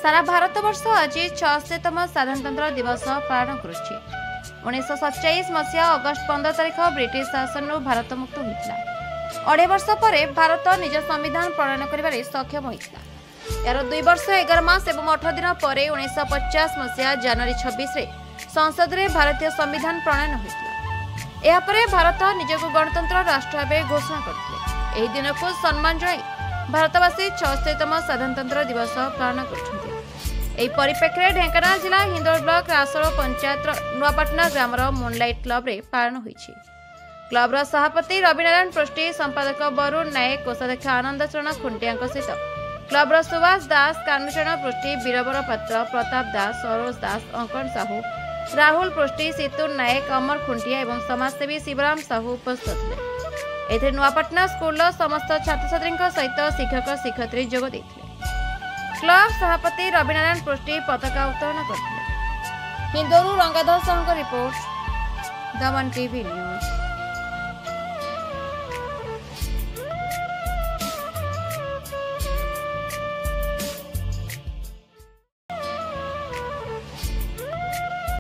सारा भारतवर्ष आज 76तम साधारणतंत्र दिवस पालन करुछि। 1947 मसीहा अगस्ट 15 तारिख ब्रिटिश शासन भारत मुक्त होता। 2.5 वर्ष पर भारत निज संविधान प्रणयन कर सक्षम होता। यार 2 वर्ष 11 मास और 8 दिन पर 1950 मसीहा जनवरी 26 रे संसद में भारतीय संविधान प्रणयन होता। यापर भारत निजक गणतंत्र राष्ट्र भाव घोषणा करते। यह दिन को सम्मान जणाई भारतवासी 76तम साधारणतंत्र दिवस पालन कर परिप्रेक्षी ढेंकानाल जिला हिंदोल ब्लॉक रासोल पंचायत नुआपाटना ग्रामर मूनलाइट क्लब रे पालन होईछि। क्लबर सभापति रविनारायण पृष्टि, संपादक वरुण नायक, कोषाध्यक्ष आनंद चरण खुंटिया सहित क्लबर सुभाष दास, कानुचरण पृष्टि, बीरबर पात्र, प्रताप दास, सरोज दास, अंकन साहू, राहुल पृष्टि, सीतुर नायक, अमर खुंटिया और समाजसेवी शिवराम साहू उपस्थित थे। एथे नुआपाटना स्कूल समस्त छात्र छात्री सहित शिक्षक शिक्षयित्री जोग देथिले। क्लब सभापति रविनारायण पृष्टि पताका उत्तोलन करथिले। हिंदोलू रंगाधर साहू रिपोर्ट, दमन टीवी न्यूज।